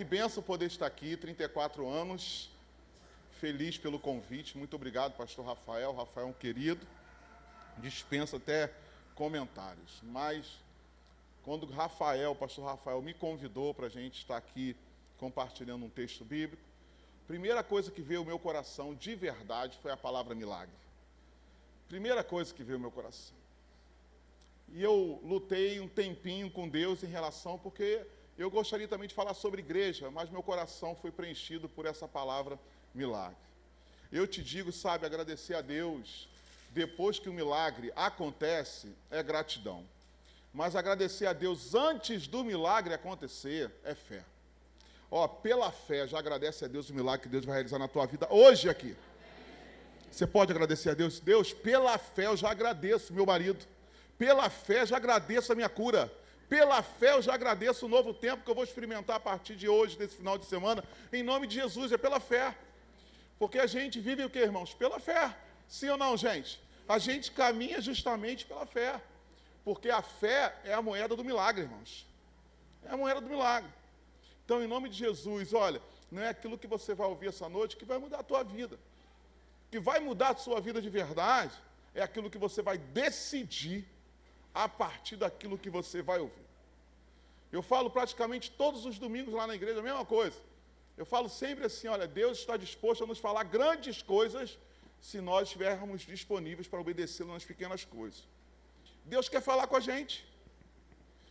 Que benção poder estar aqui, 34 anos, feliz pelo convite. Muito obrigado, pastor Rafael. Rafael é um querido, dispensa até comentários. Mas quando o pastor Rafael me convidou para a gente estar aqui compartilhando um texto bíblico, a primeira coisa que veio ao meu coração de verdade foi a palavra milagre. Primeira coisa que veio ao meu coração. E eu lutei um tempinho com Deus em relação, porque eu gostaria também de falar sobre igreja, mas meu coração foi preenchido por essa palavra milagre. Eu te digo, sabe, agradecer a Deus, depois que o milagre acontece, é gratidão. Mas agradecer a Deus antes do milagre acontecer é fé. Pela fé, já agradece a Deus o milagre que Deus vai realizar na tua vida hoje aqui. Você pode agradecer a Deus? Deus, pela fé eu já agradeço meu marido. Pela fé já agradeço a minha cura. Pela fé eu já agradeço o novo tempo que eu vou experimentar a partir de hoje, desse final de semana. Em nome de Jesus, é pela fé. Porque a gente vive o que, irmãos? Pela fé. Sim ou não, gente? A gente caminha justamente pela fé. Porque a fé é a moeda do milagre, irmãos. É a moeda do milagre. Então, em nome de Jesus, olha, não é aquilo que você vai ouvir essa noite que vai mudar a tua vida. O que vai mudar a sua vida de verdade é aquilo que você vai decidir a partir daquilo que você vai ouvir. Eu falo praticamente todos os domingos lá na igreja a mesma coisa. Eu falo sempre assim, olha, Deus está disposto a nos falar grandes coisas se nós estivermos disponíveis para obedecê-lo nas pequenas coisas. Deus quer falar com a gente.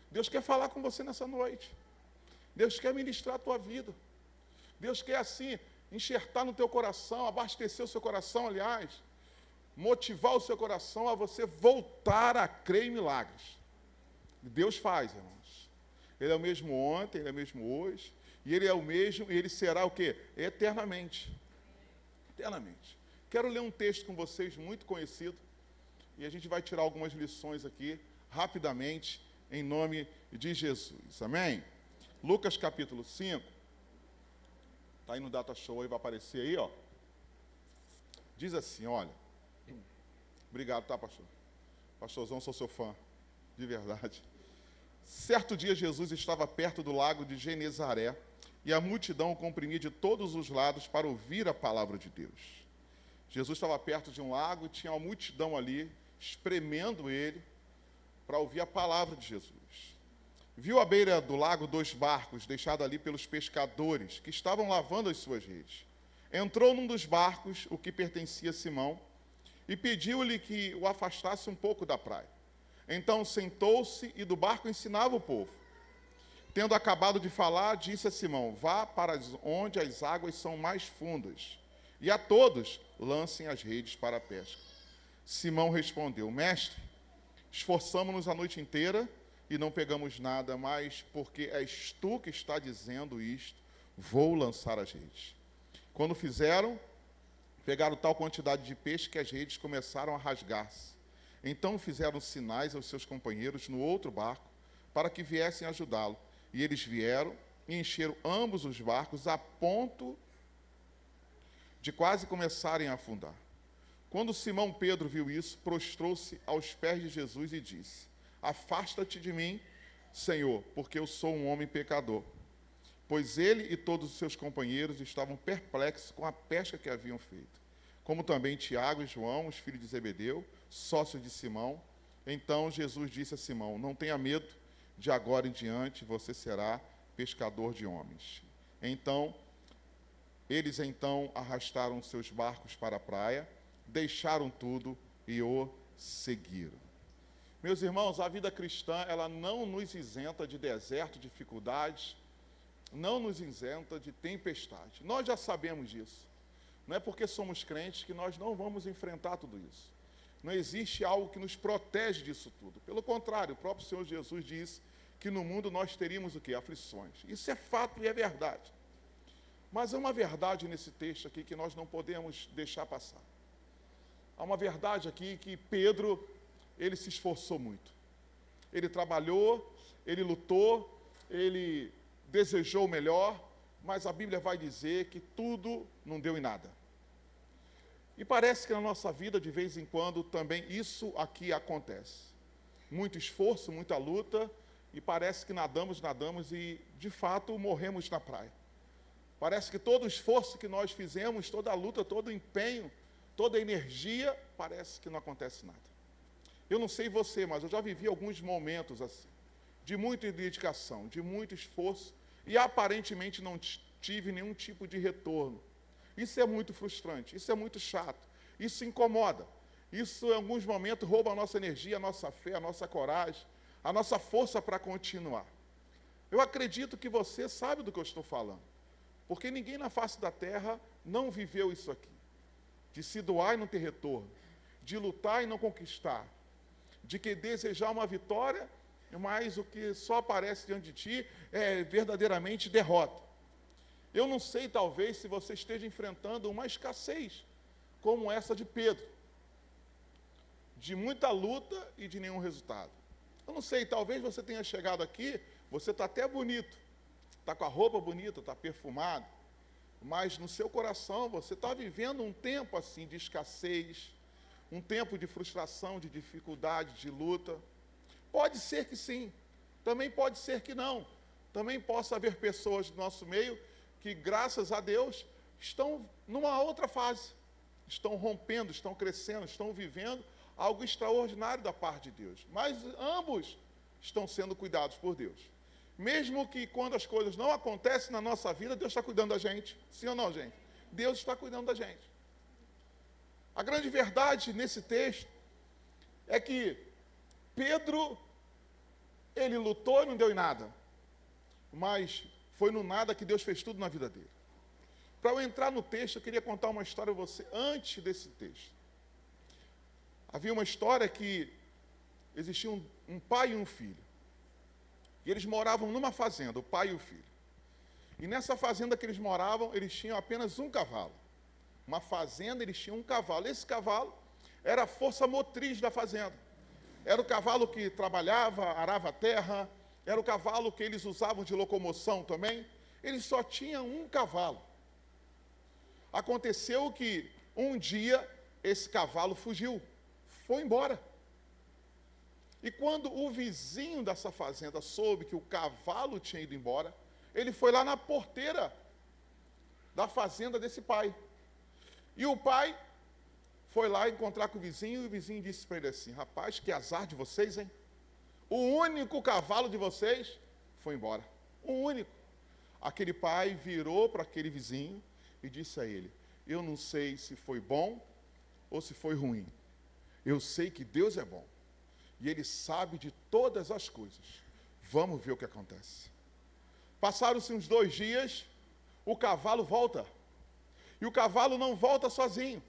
Deus quer falar com você nessa noite. Deus quer ministrar a tua vida. Deus quer, assim, enxertar no teu coração, abastecer o seu coração, aliás, motivar o seu coração a você voltar a crer em milagres. Deus faz, irmãos. Ele é o mesmo ontem, Ele é o mesmo hoje, e Ele é o mesmo, e Ele será o quê? Eternamente. Eternamente. Quero ler um texto com vocês muito conhecido, e a gente vai tirar algumas lições aqui, rapidamente, em nome de Jesus. Amém? Lucas capítulo 5. Está aí no Data Show, aí vai aparecer aí, ó. Diz assim, olha. Obrigado, tá, pastor? Pastorzão, sou seu fã, de verdade. Certo dia, Jesus estava perto do lago de Genezaré e a multidão o comprimia de todos os lados para ouvir a palavra de Deus. Jesus estava perto de um lago e tinha uma multidão ali, espremendo ele para ouvir a palavra de Jesus. Viu à beira do lago 2 barcos deixados ali pelos pescadores que estavam lavando as suas redes. Entrou num dos barcos, o que pertencia a Simão, e pediu-lhe que o afastasse um pouco da praia. Então sentou-se e do barco ensinava o povo. Tendo acabado de falar, disse a Simão, vá para onde as águas são mais fundas, e a todos lancem as redes para a pesca. Simão respondeu, mestre, esforçamo-nos a noite inteira e não pegamos nada, mas porque és tu que está dizendo isto, vou lançar as redes. Quando fizeram, pegaram tal quantidade de peixe que as redes começaram a rasgar-se. Então fizeram sinais aos seus companheiros no outro barco para que viessem ajudá-lo. E eles vieram e encheram ambos os barcos a ponto de quase começarem a afundar. Quando Simão Pedro viu isso, prostrou-se aos pés de Jesus e disse, afasta-te de mim, Senhor, porque eu sou um homem pecador. Pois ele e todos os seus companheiros estavam perplexos com a pesca que haviam feito. Como também Tiago e João, os filhos de Zebedeu, sócios de Simão. Então Jesus disse a Simão, não tenha medo, de agora em diante você será pescador de homens. Eles arrastaram seus barcos para a praia, deixaram tudo e o seguiram. Meus irmãos, a vida cristã, ela não nos isenta de deserto, dificuldades, não nos isenta de tempestade. Nós já sabemos disso. Não é porque somos crentes que nós não vamos enfrentar tudo isso. Não existe algo que nos protege disso tudo. Pelo contrário, o próprio Senhor Jesus diz que no mundo nós teríamos o quê? Aflições. Isso é fato e é verdade. Mas há uma verdade nesse texto aqui que nós não podemos deixar passar. Há uma verdade aqui que Pedro, ele se esforçou muito. Ele trabalhou, ele lutou, ele desejou o melhor, mas a Bíblia vai dizer que tudo não deu em nada. E parece que na nossa vida, de vez em quando, também isso aqui acontece. Muito esforço, muita luta, e parece que nadamos e, de fato, morremos na praia. Parece que todo o esforço que nós fizemos, toda a luta, todo o empenho, toda a energia, parece que não acontece nada. Eu não sei você, mas eu já vivi alguns momentos assim, de muita dedicação, de muito esforço, e aparentemente não tive nenhum tipo de retorno. Isso é muito frustrante, isso é muito chato, isso incomoda. Isso, em alguns momentos, rouba a nossa energia, a nossa fé, a nossa coragem, a nossa força para continuar. Eu acredito que você sabe do que eu estou falando, porque ninguém na face da terra não viveu isso aqui, de se doar e não ter retorno, de lutar e não conquistar, de que desejar uma vitória, mas o que só aparece diante de ti é verdadeiramente derrota. Eu não sei, talvez, se você esteja enfrentando uma escassez, como essa de Pedro, de muita luta e de nenhum resultado. Eu não sei, talvez você tenha chegado aqui, você está até bonito, está com a roupa bonita, está perfumado, mas no seu coração você está vivendo um tempo assim de escassez, um tempo de frustração, de dificuldade, de luta. Pode ser que sim, também pode ser que não. Também possa haver pessoas do nosso meio que, graças a Deus, estão numa outra fase, estão rompendo, estão crescendo, estão vivendo algo extraordinário da parte de Deus. Mas ambos estão sendo cuidados por Deus. Mesmo que quando as coisas não acontecem na nossa vida, Deus está cuidando da gente. Sim ou não, gente? Deus está cuidando da gente. A grande verdade nesse texto é que Pedro, ele lutou e não deu em nada. Mas foi no nada que Deus fez tudo na vida dele. Para eu entrar no texto, eu queria contar uma história a você antes desse texto. Havia uma história que existia um pai e um filho. E eles moravam numa fazenda, o pai e o filho. E nessa fazenda que eles moravam, eles tinham apenas um cavalo. Uma fazenda, eles tinham um cavalo. Esse cavalo era a força motriz da fazenda. Era o cavalo que trabalhava, arava a terra, era o cavalo que eles usavam de locomoção também. Eles só tinham um cavalo. Aconteceu que um dia esse cavalo fugiu, foi embora. E quando o vizinho dessa fazenda soube que o cavalo tinha ido embora, ele foi lá na porteira da fazenda desse pai. E o pai foi lá encontrar com o vizinho, e o vizinho disse para ele assim: rapaz, que azar de vocês, hein? O único cavalo de vocês foi embora. O único. Aquele pai virou para aquele vizinho e disse a ele: eu não sei se foi bom ou se foi ruim. Eu sei que Deus é bom. E Ele sabe de todas as coisas. Vamos ver o que acontece. Passaram-se uns 2 dias, o cavalo volta. E o cavalo não volta sozinho.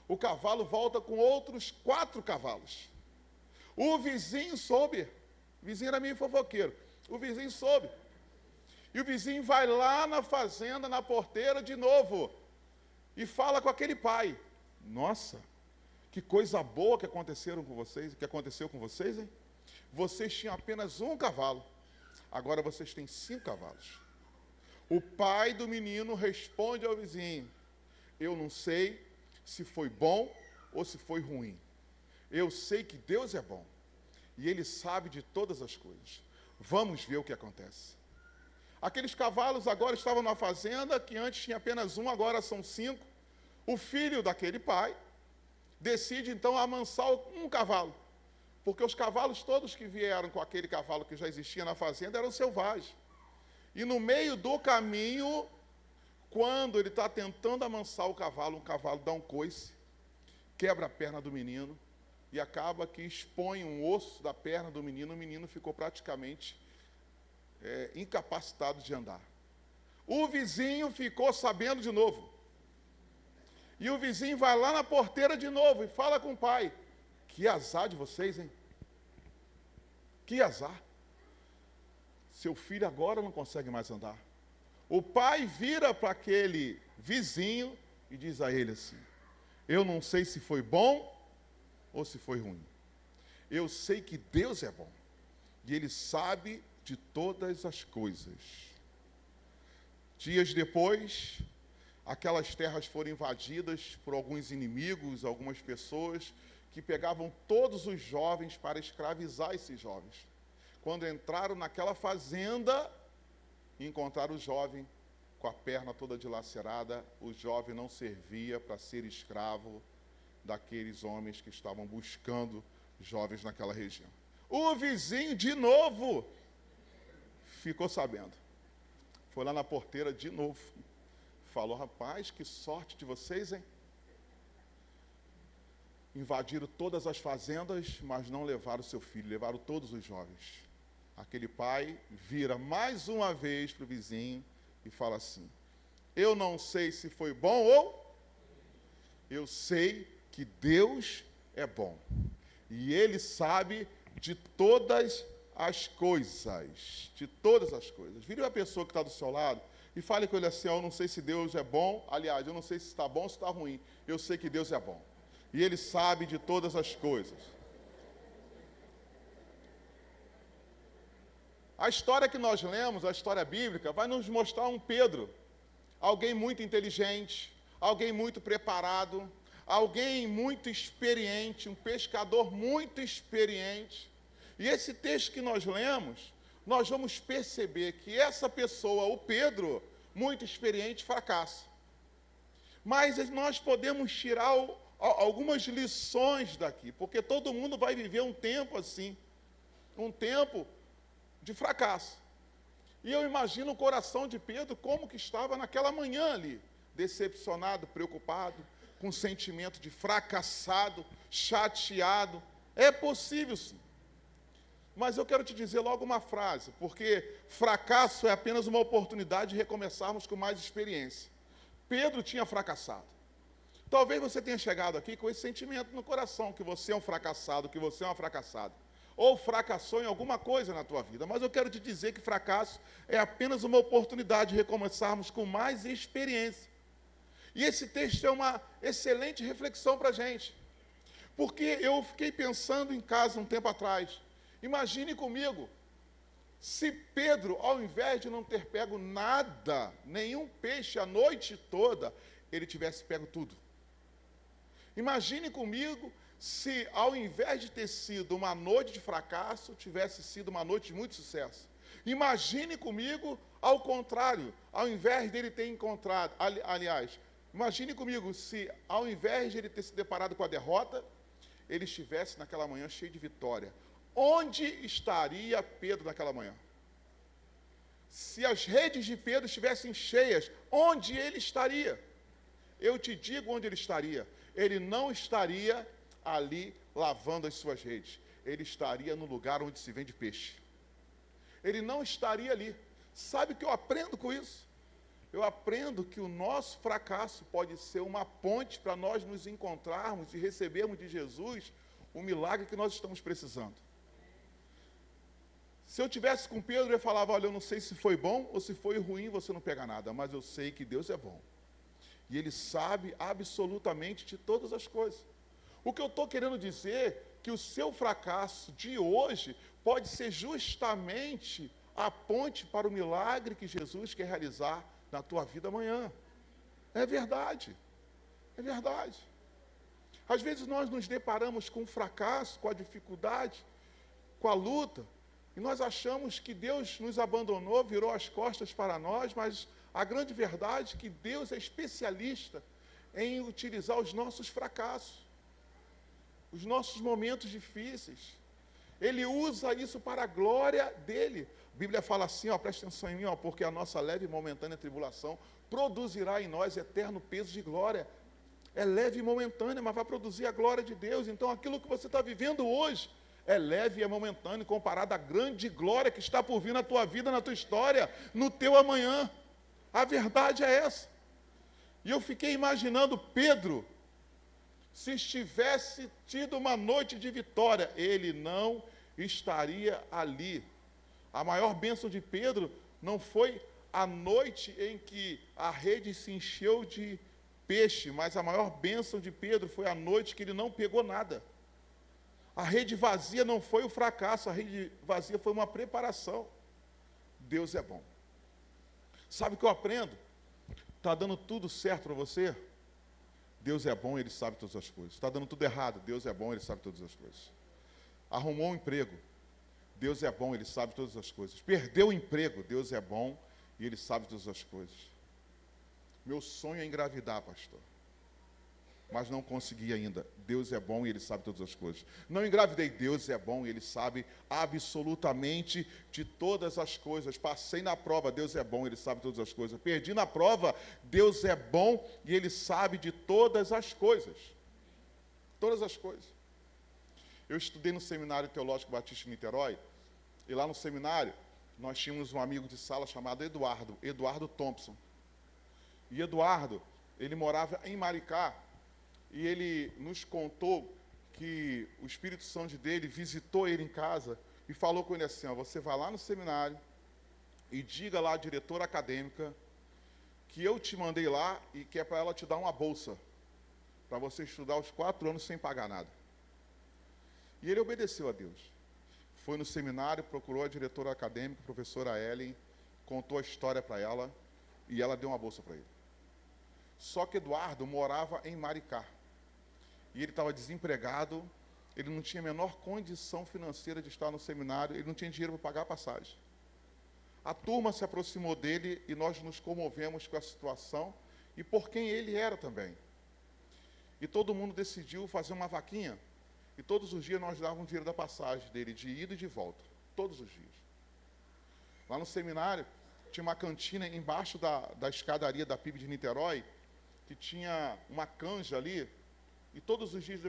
O cavalo volta com outros 4 cavalos. O vizinho soube. O vizinho era meio fofoqueiro. O vizinho soube. E o vizinho vai lá na fazenda, na porteira de novo. E fala com aquele pai. Nossa, que coisa boa que aconteceu com vocês, hein? Vocês tinham apenas um cavalo. Agora vocês têm 5 cavalos. O pai do menino responde ao vizinho: eu não sei se foi bom ou se foi ruim. Eu sei que Deus é bom. E Ele sabe de todas as coisas. Vamos ver o que acontece. Aqueles cavalos agora estavam na fazenda, que antes tinha apenas um, agora são 5. O filho daquele pai decide então amansar um cavalo. Porque os cavalos todos que vieram com aquele cavalo que já existia na fazenda eram selvagens. E no meio do caminho, quando ele está tentando amansar o cavalo dá um coice, quebra a perna do menino e acaba que expõe um osso da perna do menino. O menino ficou praticamente incapacitado de andar. O vizinho ficou sabendo de novo. E o vizinho vai lá na porteira de novo e fala com o pai: que azar de vocês, hein? Que azar. Seu filho agora não consegue mais andar. O pai vira para aquele vizinho e diz a ele assim: eu não sei se foi bom ou se foi ruim. Eu sei que Deus é bom. E Ele sabe de todas as coisas. Dias depois, aquelas terras foram invadidas por alguns inimigos, algumas pessoas que pegavam todos os jovens para escravizar esses jovens. Quando entraram naquela fazenda, encontraram o jovem com a perna toda dilacerada, o jovem não servia para ser escravo daqueles homens que estavam buscando jovens naquela região. O vizinho, de novo, ficou sabendo. Foi lá na porteira de novo. Falou: rapaz, que sorte de vocês, hein? Invadiram todas as fazendas, mas não levaram seu filho, levaram todos os jovens. Aquele pai vira mais uma vez para o vizinho e fala assim: eu não sei se foi bom ou... eu sei que Deus é bom. E Ele sabe de todas as coisas. De todas as coisas. Vire uma pessoa que está do seu lado e fale com ele assim: eu não sei se Deus é bom. Aliás, eu não sei se está bom ou se está ruim. Eu sei que Deus é bom. E Ele sabe de todas as coisas. A história que nós lemos, a história bíblica, vai nos mostrar um Pedro. Alguém muito inteligente, alguém muito preparado, alguém muito experiente, um pescador muito experiente. E esse texto que nós lemos, nós vamos perceber que essa pessoa, o Pedro, muito experiente, fracassa. Mas nós podemos tirar algumas lições daqui, porque todo mundo vai viver um tempo assim, um tempo de fracasso. E eu imagino o coração de Pedro como que estava naquela manhã ali, decepcionado, preocupado, com sentimento de fracassado, chateado. É possível, sim. Mas eu quero te dizer logo uma frase, porque fracasso é apenas uma oportunidade de recomeçarmos com mais experiência. Pedro tinha fracassado. Talvez você tenha chegado aqui com esse sentimento no coração, que você é um fracassado, que você é uma fracassada. Ou fracassou em alguma coisa na tua vida. Mas eu quero te dizer que fracasso é apenas uma oportunidade de recomeçarmos com mais experiência. E esse texto é uma excelente reflexão para a gente. Porque eu fiquei pensando em casa um tempo atrás. Imagine comigo, se Pedro, ao invés de não ter pego nada, nenhum peixe a noite toda, ele tivesse pego tudo. Imagine comigo se, ao invés de ter sido uma noite de fracasso, tivesse sido uma noite de muito sucesso. Imagine comigo, ao contrário, ao invés dele ter encontrado, aliás, imagine comigo se, ao invés de ele ter se deparado com a derrota, ele estivesse naquela manhã cheio de vitória. Onde estaria Pedro naquela manhã? Se as redes de Pedro estivessem cheias, onde ele estaria? Eu te digo onde ele estaria. Ele não estaria ali lavando as suas redes. Ele estaria no lugar onde se vende peixe. Ele não estaria ali. Sabe o que eu aprendo com isso? Eu aprendo que o nosso fracasso pode ser uma ponte para nós nos encontrarmos e recebermos de Jesus o milagre que nós estamos precisando. Se eu tivesse com Pedro, eu falava: olha, eu não sei se foi bom ou se foi ruim, você não pega nada, mas eu sei que Deus é bom. E Ele sabe absolutamente de todas as coisas. O que eu estou querendo dizer é que o seu fracasso de hoje pode ser justamente a ponte para o milagre que Jesus quer realizar na tua vida amanhã. É verdade. É verdade. Às vezes nós nos deparamos com o fracasso, com a dificuldade, com a luta, e nós achamos que Deus nos abandonou, virou as costas para nós, mas a grande verdade é que Deus é especialista em utilizar os nossos fracassos, os nossos momentos difíceis. Ele usa isso para a glória dele. A Bíblia fala assim, ó, presta atenção em mim, ó, porque a nossa leve e momentânea tribulação produzirá em nós eterno peso de glória. É leve e momentânea, mas vai produzir a glória de Deus. Então aquilo que você está vivendo hoje é leve e é momentâneo comparado à grande glória que está por vir na tua vida, na tua história, no teu amanhã. A verdade é essa. E eu fiquei imaginando Pedro, se estivesse tido uma noite de vitória, ele não estaria ali. A maior bênção de Pedro não foi a noite em que a rede se encheu de peixe, mas a maior bênção de Pedro foi a noite que ele não pegou nada. A rede vazia não foi o fracasso, a rede vazia foi uma preparação. Deus é bom. Sabe o que eu aprendo? Está dando tudo certo para você? Deus é bom, Ele sabe todas as coisas. Está dando tudo errado? Deus é bom, Ele sabe todas as coisas. Arrumou um emprego? Deus é bom, Ele sabe todas as coisas. Perdeu o emprego? Deus é bom e Ele sabe todas as coisas. Meu sonho é engravidar, pastor. Mas não consegui ainda. Deus é bom e Ele sabe todas as coisas. Não engravidei. Deus é bom e Ele sabe absolutamente de todas as coisas. Passei na prova. Deus é bom e Ele sabe todas as coisas. Perdi na prova. Deus é bom e Ele sabe de todas as coisas. Todas as coisas. Eu estudei no Seminário Teológico Batista em Niterói. E lá no seminário, nós tínhamos um amigo de sala chamado Eduardo Thompson. E Eduardo, ele morava em Maricá. E ele nos contou que o Espírito Santo dele visitou ele em casa e falou com ele assim, ó, você vai lá no seminário e diga lá à diretora acadêmica que eu te mandei lá e que é para ela te dar uma bolsa, para você estudar os 4 anos sem pagar nada. E ele obedeceu a Deus. Foi no seminário, procurou a diretora acadêmica, a professora Ellen, contou a história para ela e ela deu uma bolsa para ele. Só que Eduardo morava em Maricá. E ele estava desempregado, ele não tinha a menor condição financeira de estar no seminário, ele não tinha dinheiro para pagar a passagem. A turma se aproximou dele e nós nos comovemos com a situação e por quem ele era também. E todo mundo decidiu fazer uma vaquinha. E todos os dias nós dávamos dinheiro da passagem dele, de ida e de volta. Todos os dias. Lá no seminário, tinha uma cantina embaixo da escadaria da PIB de Niterói, que tinha uma canja ali. E todos os dias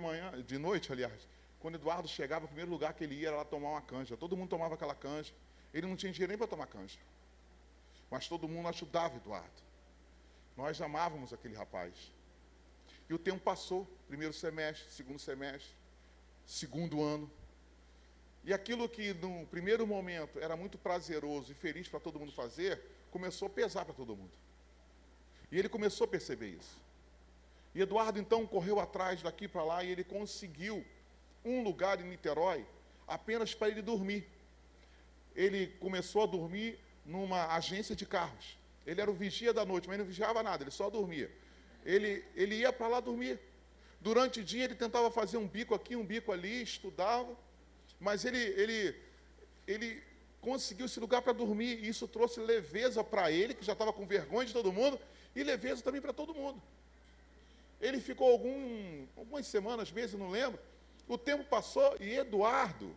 de noite, aliás, quando Eduardo chegava, o primeiro lugar que ele ia era lá tomar uma canja. Todo mundo tomava aquela canja. Ele não tinha dinheiro nem para tomar canja. Mas todo mundo ajudava Eduardo. Nós amávamos aquele rapaz. E o tempo passou, primeiro semestre, segundo semestre, segundo ano. E aquilo que no primeiro momento era muito prazeroso e feliz para todo mundo fazer, começou a pesar para todo mundo. E ele começou a perceber isso. E Eduardo, então, correu atrás daqui para lá e ele conseguiu um lugar em Niterói apenas para ele dormir. Ele começou a dormir numa agência de carros. Ele era o vigia da noite, mas não vigiava nada, ele só dormia. Ele ia para lá dormir. Durante o dia ele tentava fazer um bico aqui, um bico ali, estudava, mas ele conseguiu esse lugar para dormir, e isso trouxe leveza para ele, que já estava com vergonha de todo mundo, e leveza também para todo mundo. Ele ficou algumas semanas, meses, não lembro. O tempo passou e Eduardo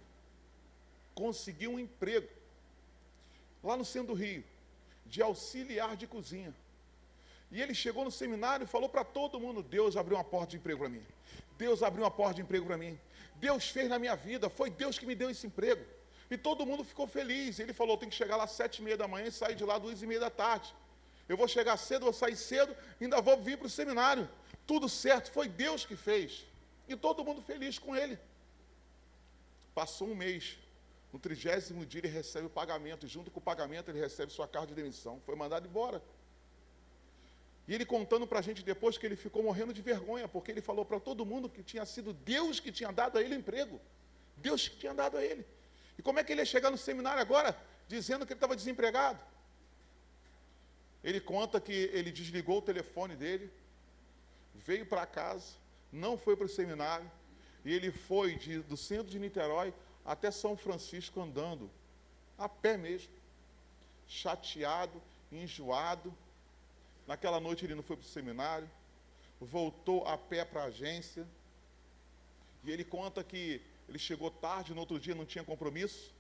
conseguiu um emprego lá no centro do Rio, de auxiliar de cozinha. E ele chegou no seminário e falou para todo mundo, Deus abriu uma porta de emprego para mim. Deus abriu uma porta de emprego para mim. Deus fez na minha vida, foi Deus que me deu esse emprego. E todo mundo ficou feliz. Ele falou, tem que chegar lá às 7h30 da manhã e sair de lá às 2h30 da tarde. Eu vou chegar cedo, vou sair cedo, ainda vou vir para o seminário. Tudo certo, foi Deus que fez. E todo mundo feliz com ele. Passou um mês. No 30º dia ele recebe o pagamento. E junto com o pagamento ele recebe sua carta de demissão. Foi mandado embora. E ele contando para a gente depois que ele ficou morrendo de vergonha, porque ele falou para todo mundo que tinha sido Deus que tinha dado a ele o emprego. Deus que tinha dado a ele. E como é que ele ia chegar no seminário agora, dizendo que ele estava desempregado? Ele conta que ele desligou o telefone dele, veio para casa, não foi para o seminário, e ele foi do centro de Niterói até São Francisco andando, a pé mesmo, chateado, enjoado. Naquela noite ele não foi para o seminário, voltou a pé para a agência, e ele conta que ele chegou tarde, no outro dia não tinha compromisso,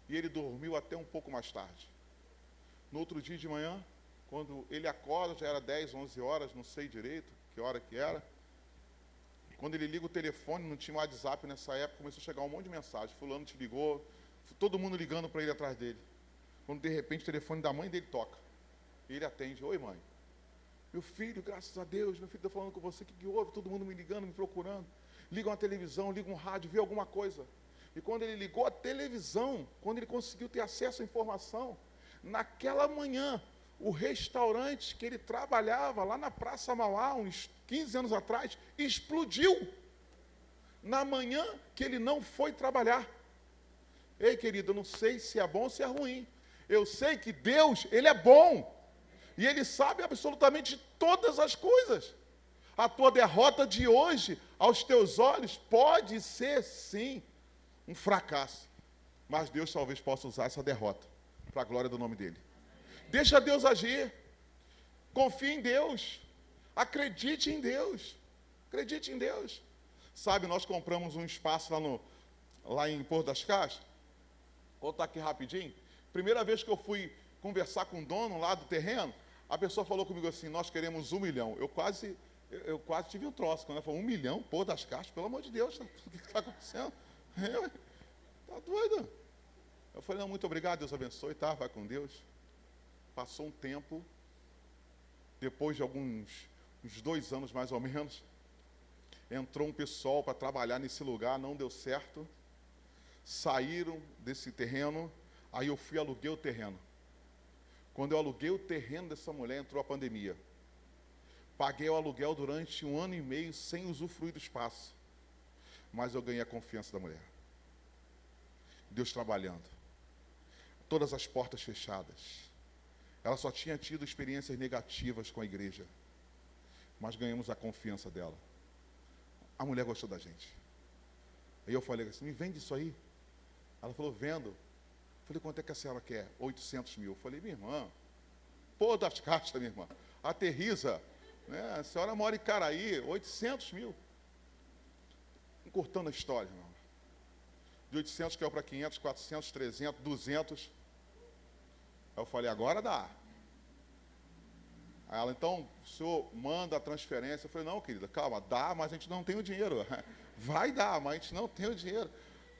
e ele dormiu até um pouco mais tarde. No outro dia de manhã, quando ele acorda, já era 10, 11 horas, não sei direito que hora que era. Quando ele liga o telefone, não tinha WhatsApp nessa época, começou a chegar um monte de mensagem. Fulano te ligou, todo mundo ligando para ele atrás dele. Quando de repente o telefone da mãe dele toca. E ele atende, oi mãe. Meu filho, graças a Deus, meu filho está falando com você, o que houve? Todo mundo me ligando, me procurando. Liga uma televisão, liga um rádio, vê alguma coisa. E quando ele ligou a televisão, quando ele conseguiu ter acesso à informação, naquela manhã, o restaurante que ele trabalhava lá na Praça Mauá, uns 15 anos atrás, explodiu. Na manhã que ele não foi trabalhar. Ei, querido, eu não sei se é bom ou se é ruim. Eu sei que Deus, Ele é bom. E Ele sabe absolutamente todas as coisas. A tua derrota de hoje, aos teus olhos, pode ser, sim, um fracasso. Mas Deus talvez possa usar essa derrota para a glória do nome dEle. Deixa Deus agir. Confie em Deus. Acredite em Deus. Acredite em Deus. Sabe, nós compramos um espaço lá em Porto das Caixas. Vou contar aqui rapidinho. Primeira vez que eu fui conversar com o dono lá do terreno, a pessoa falou comigo assim, nós queremos 1 milhão. Eu quase tive um troço. Quando ela falou 1 milhão, Porto das Caixas, pelo amor de Deus, o que está acontecendo? Tá doido? Eu falei, não, muito obrigado, Deus abençoe, tá? Vai com Deus. Passou um tempo, depois de uns 2 anos mais ou menos, entrou um pessoal para trabalhar nesse lugar, não deu certo, saíram desse terreno, aí eu fui e aluguei o terreno. Quando eu aluguei o terreno dessa mulher, entrou a pandemia. Paguei o aluguel durante 1 ano e meio sem usufruir do espaço, mas eu ganhei a confiança da mulher. Deus trabalhando, todas as portas fechadas. Ela só tinha tido experiências negativas com a igreja, mas ganhamos a confiança dela. A mulher gostou da gente. Aí eu falei assim, me vende isso aí. Ela falou, vendo. Eu falei, quanto é que a senhora quer? 800 mil. Eu falei, minha irmã, pô das caixas, minha irmã, aterriza. Né? A senhora mora em Caraí, 800 mil. Encurtando a história, irmão. De 800 caiu para 500, 400, 300, 200. Aí eu falei, agora dá. Aí ela, então, o senhor manda a transferência. Eu falei, não, querida, calma, dá, mas a gente não tem o dinheiro. Vai dar, mas a gente não tem o dinheiro.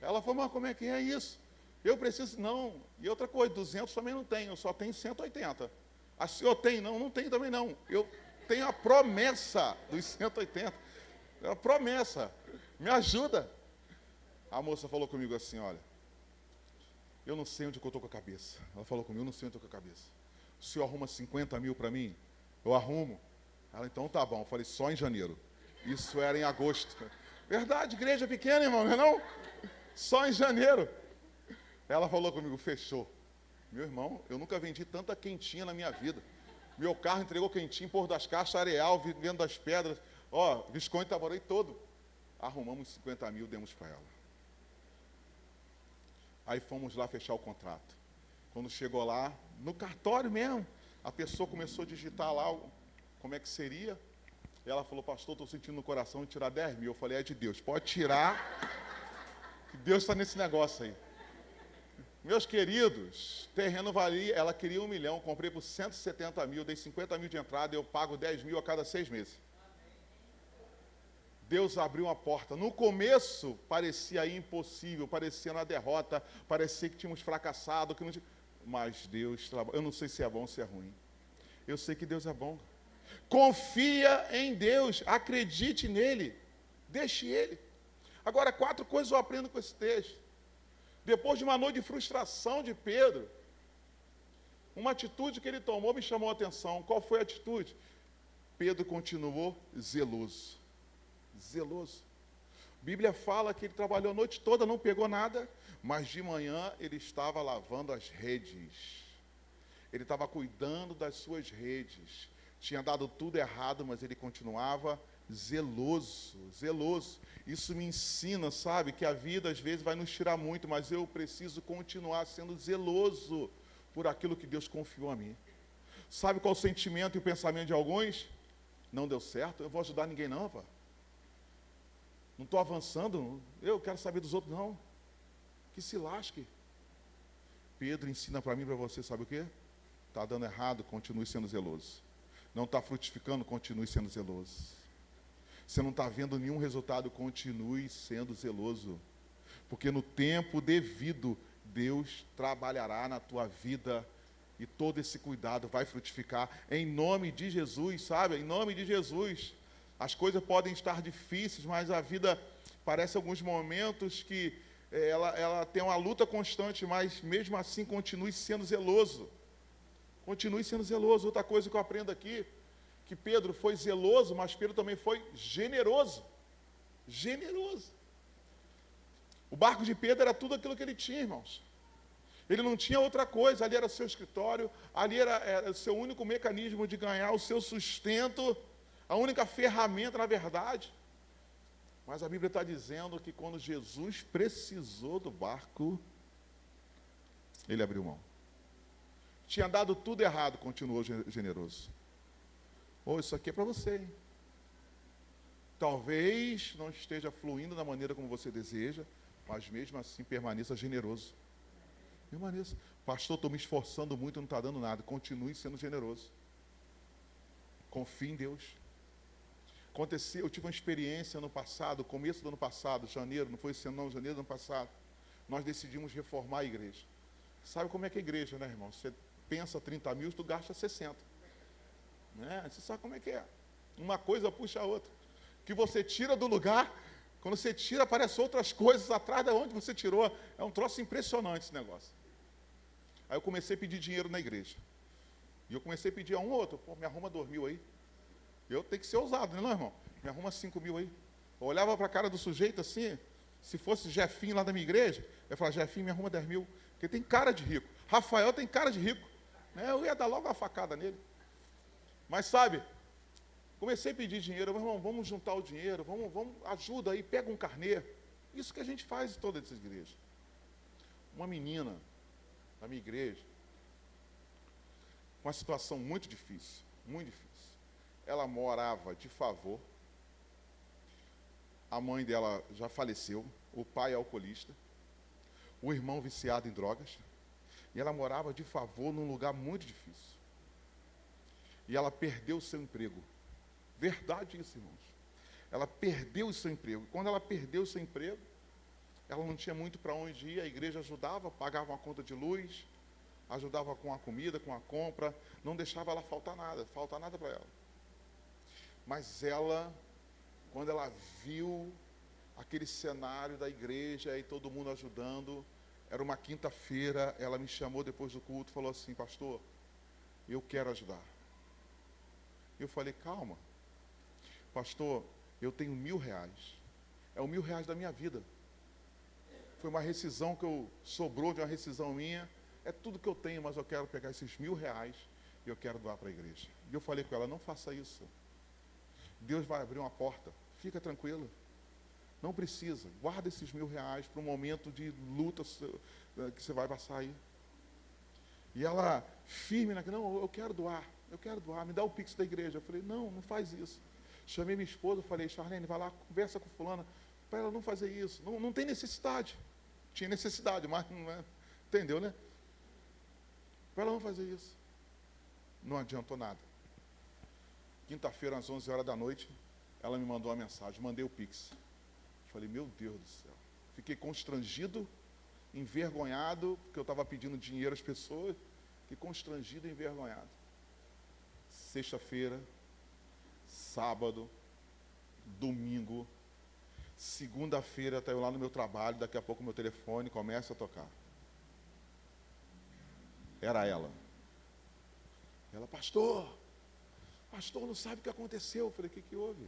Ela falou, mas como é que é isso? Eu preciso, não. E outra coisa, 200 também não tenho, eu só tenho 180. A senhor tem? Não, não tenho também não. Eu tenho a promessa dos 180. É a promessa. Me ajuda. A moça falou comigo assim, olha, eu não sei onde eu estou com a cabeça. Ela falou comigo, eu não sei onde eu estou com a cabeça. O senhor arruma 50 mil para mim? Eu arrumo. Ela, então tá bom. Eu falei, só em janeiro. Isso era em agosto. Verdade, igreja pequena, irmão, não é não? Só em janeiro. Ela falou comigo, fechou. Meu irmão, eu nunca vendi tanta quentinha na minha vida. Meu carro entregou quentinha, Porto das Caixas, Areal, Vendo das Pedras. Ó, Visconde Itaboraí todo. Arrumamos 50 mil, demos para ela. Aí fomos lá fechar o contrato. Quando chegou lá, no cartório mesmo, a pessoa começou a digitar lá como é que seria. E ela falou, pastor, estou sentindo no coração de tirar 10 mil. Eu falei, é de Deus, pode tirar, que Deus está nesse negócio aí. Meus queridos, terreno valia, ela queria 1 milhão, comprei por 170 mil, dei 50 mil de entrada, eu pago 10 mil a cada 6 meses. Deus abriu uma porta. No começo, parecia impossível, parecia na derrota, parecia que tínhamos fracassado, que não tinha... Mas Deus trabalha. Eu não sei se é bom ou se é ruim. Eu sei que Deus é bom. Confia em Deus, acredite nele, deixe ele. Agora, 4 coisas eu aprendo com esse texto. Depois de uma noite de frustração de Pedro, uma atitude que ele tomou me chamou a atenção. Qual foi a atitude? Pedro continuou zeloso. Zeloso. A Bíblia fala que ele trabalhou a noite toda, não pegou nada, mas de manhã ele estava lavando as redes. Ele estava cuidando das suas redes. Tinha dado tudo errado, mas ele continuava zeloso, zeloso. Isso me ensina, sabe, que a vida às vezes vai nos tirar muito, mas eu preciso continuar sendo zeloso por aquilo que Deus confiou a mim. Sabe qual o sentimento e o pensamento de alguns? Não deu certo, eu vou ajudar ninguém não, rapaz. Não estou avançando, eu quero saber dos outros, não. Que se lasque. Pedro ensina para mim e para você, sabe o quê? Está dando errado, continue sendo zeloso. Não está frutificando, continue sendo zeloso. Você não está vendo nenhum resultado, continue sendo zeloso. Porque no tempo devido, Deus trabalhará na tua vida e todo esse cuidado vai frutificar em nome de Jesus, sabe? Em nome de Jesus. As coisas podem estar difíceis, mas a vida parece alguns momentos que ela tem uma luta constante, mas mesmo assim continue sendo zeloso. Continue sendo zeloso. Outra coisa que eu aprendo aqui, que Pedro foi zeloso, mas Pedro também foi generoso. Generoso. O barco de Pedro era tudo aquilo que ele tinha, irmãos. Ele não tinha outra coisa, ali era o seu escritório, ali era o seu único mecanismo de ganhar o seu sustento, a única ferramenta, na verdade. Mas a Bíblia está dizendo que quando Jesus precisou do barco, ele abriu mão. Tinha dado tudo errado, continuou generoso. Ou isso aqui é para você, hein? Talvez não esteja fluindo da maneira como você deseja, mas mesmo assim permaneça generoso. Permaneça. Pastor, estou me esforçando muito, não está dando nada. Continue sendo generoso. Confie em Deus. Aconteceu, eu tive uma experiência ano passado, começo do ano passado, janeiro, não foi esse ano não, janeiro do ano passado, nós decidimos reformar a igreja. Sabe como é que é a igreja, né, irmão? Você pensa 30 mil, tu gasta 60. Né? Você sabe como é que é. Uma coisa puxa a outra. Que você tira do lugar, quando você tira, aparecem outras coisas atrás de onde você tirou. É um troço impressionante esse negócio. Aí eu comecei a pedir dinheiro na igreja. E eu comecei a pedir a um ou outro, pô, me arruma 2.000 aí. Eu tenho que ser ousado, né, não, irmão? Me arruma 5.000 aí. Eu olhava para a cara do sujeito assim, se fosse Jefinho lá da minha igreja, eu ia falar, Jefinho, me arruma 10.000, porque tem cara de rico. Rafael tem cara de rico. Né? Eu ia dar logo uma facada nele. Mas sabe, comecei a pedir dinheiro, meu irmão, vamos juntar o dinheiro, vamos, ajuda aí, pega um carnê. Isso que a gente faz em todas essas igrejas. Uma menina da minha igreja, uma situação muito difícil, muito difícil. Ela morava de favor, a mãe dela já faleceu, o pai é alcoolista, o irmão viciado em drogas, e ela morava de favor num lugar muito difícil. E ela perdeu o seu emprego. Verdade isso, irmãos. Ela perdeu o seu emprego. Quando ela perdeu o seu emprego, ela não tinha muito para onde ir, a igreja ajudava, pagava uma conta de luz, ajudava com a comida, com a compra, não deixava ela faltar nada para ela. Mas ela, quando ela viu aquele cenário da igreja e todo mundo ajudando, era uma quinta-feira, ela me chamou depois do culto e falou assim, pastor, eu quero ajudar. Eu falei, calma, pastor, eu tenho R$1.000, é o R$1.000 da minha vida. Foi uma rescisão sobrou de uma rescisão minha, é tudo que eu tenho, mas eu quero pegar esses R$1.000 e eu quero doar para a igreja. E eu falei com ela, não faça isso. Deus vai abrir uma porta, fica tranquila. Não precisa, guarda esses R$1.000 para um momento de luta que você vai passar aí. E ela, firme naquilo, não, eu quero doar, me dá o Pix da igreja. Eu falei, não faz isso. Chamei minha esposa, falei, Charlene, vai lá, conversa com fulana, para ela não fazer isso. Não tem necessidade. Tinha necessidade, mas não é, entendeu, né? Para ela não fazer isso. Não adiantou nada. Quinta-feira, às 11 horas da noite, ela me mandou uma mensagem, mandei o Pix. Falei, meu Deus do céu. Fiquei constrangido, envergonhado, porque eu estava pedindo dinheiro às pessoas. Fiquei constrangido e envergonhado. Sexta-feira, sábado, domingo, segunda-feira, até eu lá no meu trabalho, daqui a pouco meu telefone começa a tocar. Era ela. Ela, pastor, não sabe o que aconteceu. Eu falei, o que houve?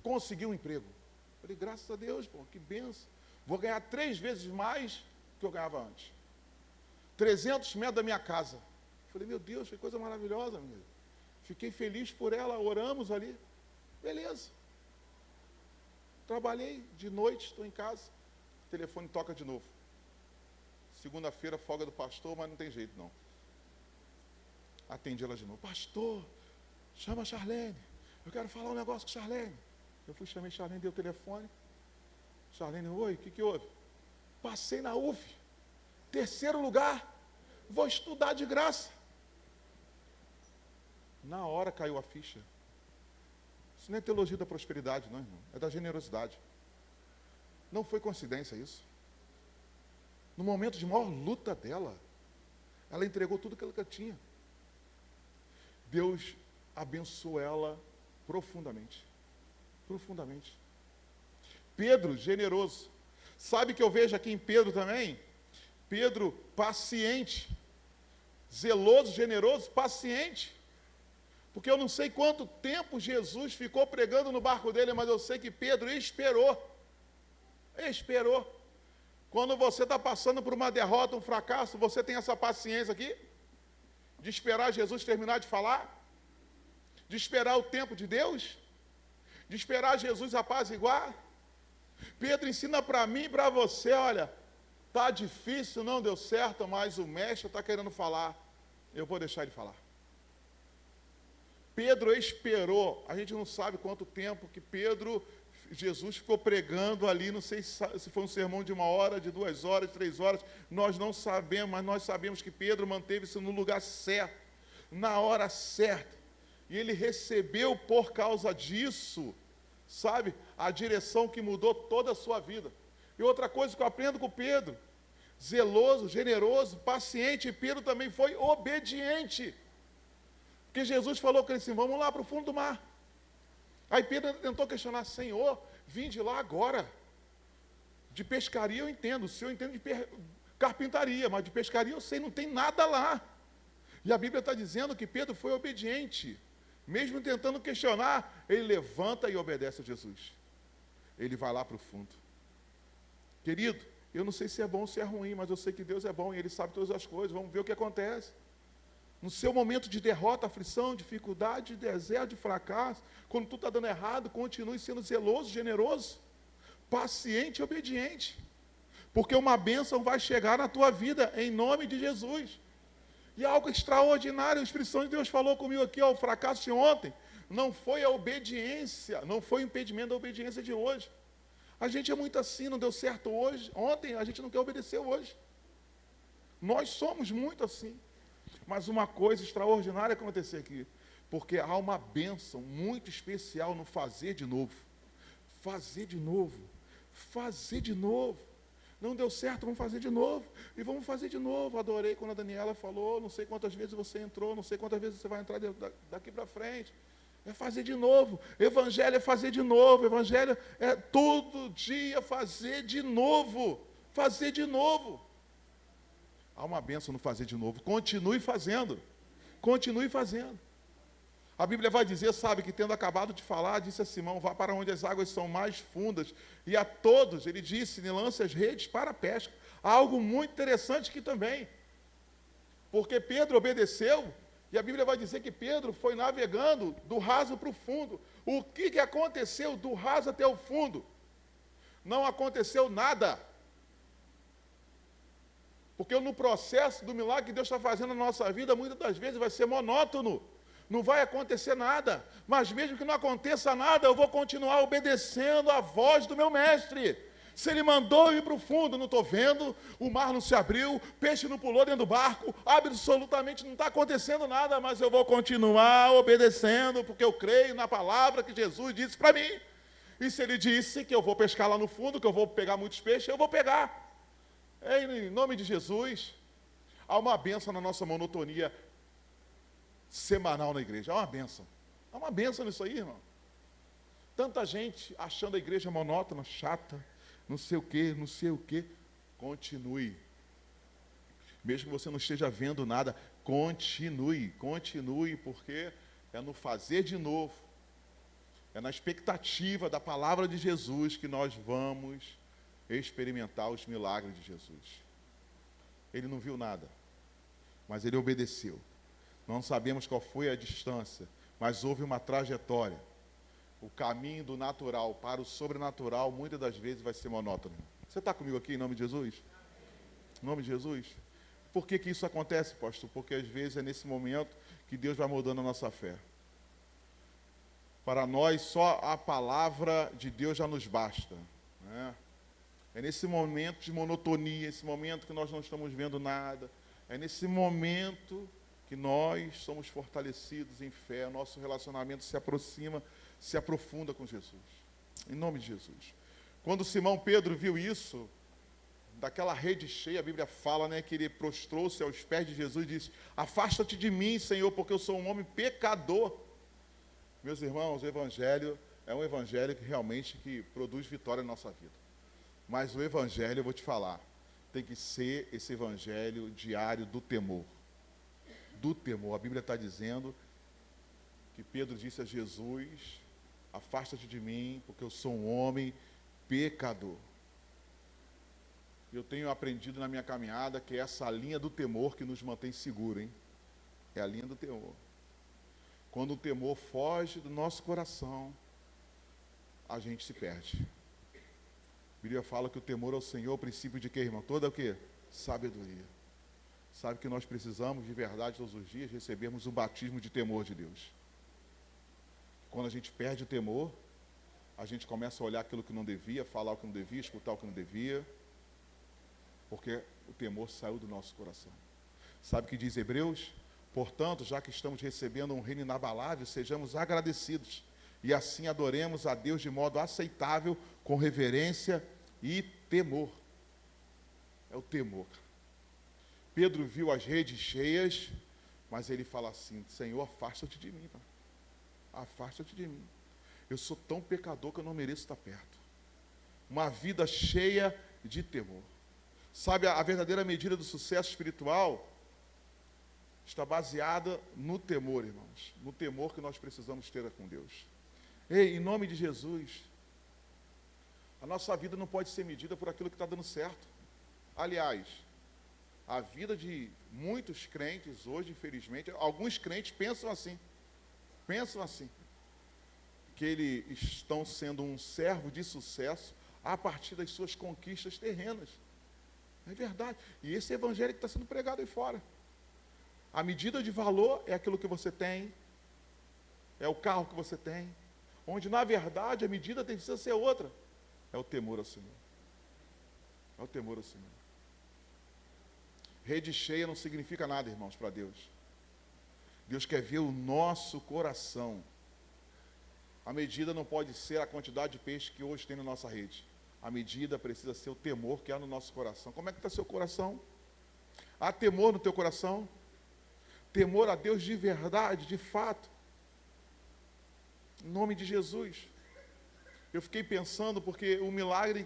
Consegui um emprego. Eu falei, graças a Deus, pô, que benção. Vou ganhar 3 vezes mais do que eu ganhava antes. 300 metros da minha casa. Eu falei, meu Deus, que coisa maravilhosa, amigo. Fiquei feliz por ela, oramos ali. Beleza. Trabalhei de noite, estou em casa. O telefone toca de novo. Segunda-feira, folga do pastor, mas não tem jeito não. Atendi ela de novo. Pastor, chama a Charlene. Eu quero falar um negócio com a Charlene. Eu fui, chamei a Charlene, dei o telefone. Charlene, oi, o que houve? Passei na UF, 3º lugar. Vou estudar de graça. Na hora caiu a ficha. Isso não é teologia da prosperidade, não, irmão. É da generosidade. Não foi coincidência isso. No momento de maior luta dela, ela entregou tudo que ela tinha. Deus abençoou ela profundamente. Profundamente. Pedro, generoso. Sabe o que eu vejo aqui em Pedro também? Pedro, paciente. Zeloso, generoso, paciente. Porque eu não sei quanto tempo Jesus ficou pregando no barco dele, mas eu sei que Pedro esperou. Esperou. Quando você está passando por uma derrota, um fracasso, você tem essa paciência aqui? De esperar Jesus terminar de falar? De esperar o tempo de Deus? De esperar Jesus apaziguar? Pedro ensina para mim e para você, olha, está difícil, não deu certo, mas o mestre está querendo falar. Eu vou deixar ele falar. Pedro esperou, a gente não sabe quanto tempo que Jesus ficou pregando ali, não sei se foi um sermão de 1 hora, de 2 horas, 3 horas, nós não sabemos, mas nós sabemos que Pedro manteve-se no lugar certo, na hora certa, e ele recebeu por causa disso, sabe, a direção que mudou toda a sua vida. E outra coisa que eu aprendo com Pedro, zeloso, generoso, paciente, e Pedro também foi obediente. Porque Jesus falou com ele assim, vamos lá para o fundo do mar. Aí Pedro tentou questionar, Senhor, vim de lá agora. De pescaria eu entendo, o Senhor entende de carpintaria, mas de pescaria eu sei, não tem nada lá. E a Bíblia está dizendo que Pedro foi obediente. Mesmo tentando questionar, ele levanta e obedece a Jesus. Ele vai lá para o fundo. Querido, eu não sei se é bom ou se é ruim, mas eu sei que Deus é bom e Ele sabe todas as coisas. Vamos ver o que acontece. No seu momento de derrota, aflição, dificuldade, deserto, de fracasso, quando tudo está dando errado, continue sendo zeloso, generoso, paciente e obediente. Porque uma bênção vai chegar na tua vida, em nome de Jesus. E é algo extraordinário, a Espírito Santo de Deus falou comigo aqui, ó, o fracasso de ontem não foi a obediência, não foi o impedimento da obediência de hoje. A gente é muito assim, não deu certo hoje, ontem a gente não quer obedecer hoje. Nós somos muito assim. Mas uma coisa extraordinária aconteceu aqui, porque há uma bênção muito especial no fazer de novo. Fazer de novo. Fazer de novo. Não deu certo, vamos fazer de novo. E vamos fazer de novo. Adorei quando a Daniela falou, não sei quantas vezes você entrou, não sei quantas vezes você vai entrar daqui para frente. É fazer de novo. Evangelho é fazer de novo. Evangelho é todo dia fazer de novo. Fazer de novo. Há uma bênção no fazer de novo. Continue fazendo. Continue fazendo. A Bíblia vai dizer, sabe, que tendo acabado de falar, disse a Simão, vá para onde as águas são mais fundas. E a todos, ele disse, lance as redes para a pesca. Há algo muito interessante aqui também. Porque Pedro obedeceu, e a Bíblia vai dizer que Pedro foi navegando do raso para o fundo. O que aconteceu do raso até o fundo? Não aconteceu nada. Porque no processo do milagre que Deus está fazendo na nossa vida, muitas das vezes vai ser monótono. Não vai acontecer nada. Mas mesmo que não aconteça nada, eu vou continuar obedecendo a voz do meu mestre. Se ele mandou eu ir para o fundo, não estou vendo, o mar não se abriu, peixe não pulou dentro do barco, absolutamente não está acontecendo nada, mas eu vou continuar obedecendo, porque eu creio na palavra que Jesus disse para mim. E se ele disse que eu vou pescar lá no fundo, que eu vou pegar muitos peixes, eu vou pegar. Em nome de Jesus, há uma bênção na nossa monotonia semanal na igreja. Há uma bênção. Há uma bênção nisso aí, irmão. Tanta gente achando a igreja monótona, chata, não sei o quê, não sei o quê. Continue. Mesmo que você não esteja vendo nada, continue, porque é no fazer de novo, é na expectativa da palavra de Jesus que nós vamos experimentar os milagres de Jesus. Ele não viu nada, mas ele obedeceu. Não sabemos qual foi a distância, mas houve uma trajetória. O caminho do natural para o sobrenatural, muitas das vezes vai ser monótono. Você está comigo aqui em nome de Jesus? Em nome de Jesus? Por que isso acontece, pastor? Porque às vezes é nesse momento que Deus vai mudando a nossa fé. Para nós, só a palavra de Deus já nos basta, né? É nesse momento de monotonia, esse momento que nós não estamos vendo nada, é nesse momento que nós somos fortalecidos em fé, nosso relacionamento se aproxima, se aprofunda com Jesus. Em nome de Jesus. Quando Simão Pedro viu isso, daquela rede cheia, a Bíblia fala, né, que ele prostrou-se aos pés de Jesus e disse, afasta-te de mim, Senhor, porque eu sou um homem pecador. Meus irmãos, o Evangelho é um Evangelho que realmente produz vitória na nossa vida. Mas o Evangelho, eu vou te falar, tem que ser esse Evangelho diário do temor. Do temor. A Bíblia está dizendo que Pedro disse a Jesus, afasta-te de mim, porque eu sou um homem pecador. Eu tenho aprendido na minha caminhada que é essa linha do temor que nos mantém seguros, hein? É a linha do temor. Quando o temor foge do nosso coração, a gente se perde. A Bíblia fala que o temor ao Senhor é o princípio de quê, irmão? Toda o quê? Sabedoria. Sabe que nós precisamos, de verdade, todos os dias, recebermos o batismo de temor de Deus. Quando a gente perde o temor, a gente começa a olhar aquilo que não devia, falar o que não devia, escutar o que não devia, porque o temor saiu do nosso coração. Sabe o que diz Hebreus? Portanto, já que estamos recebendo um reino inabalável, sejamos agradecidos e assim adoremos a Deus de modo aceitável, com reverência e temor. É o temor. Pedro viu as redes cheias, mas ele fala assim: Senhor, afasta-te de mim, afasta-te de mim. Eu sou tão pecador que eu não mereço estar perto. Uma vida cheia de temor. Sabe, a verdadeira medida do sucesso espiritual está baseada no temor, irmãos. No temor que nós precisamos ter com Deus. Ei, em nome de Jesus, a nossa vida não pode ser medida por aquilo que está dando certo. Aliás, a vida de muitos crentes hoje, infelizmente, alguns crentes pensam assim, que eles estão sendo um servo de sucesso a partir das suas conquistas terrenas. É verdade. E esse evangelho que está sendo pregado aí fora. A medida de valor é aquilo que você tem, é o carro que você tem, onde na verdade a medida precisa ser outra. É o temor ao Senhor. É o temor ao Senhor. Rede cheia não significa nada, irmãos, para Deus. Deus quer ver o nosso coração. A medida não pode ser a quantidade de peixe que hoje tem na nossa rede. A medida precisa ser o temor que há no nosso coração. Como é que está seu coração? Há temor no teu coração? Temor a Deus de verdade, de fato. Em nome de Jesus. Eu fiquei pensando, porque o milagre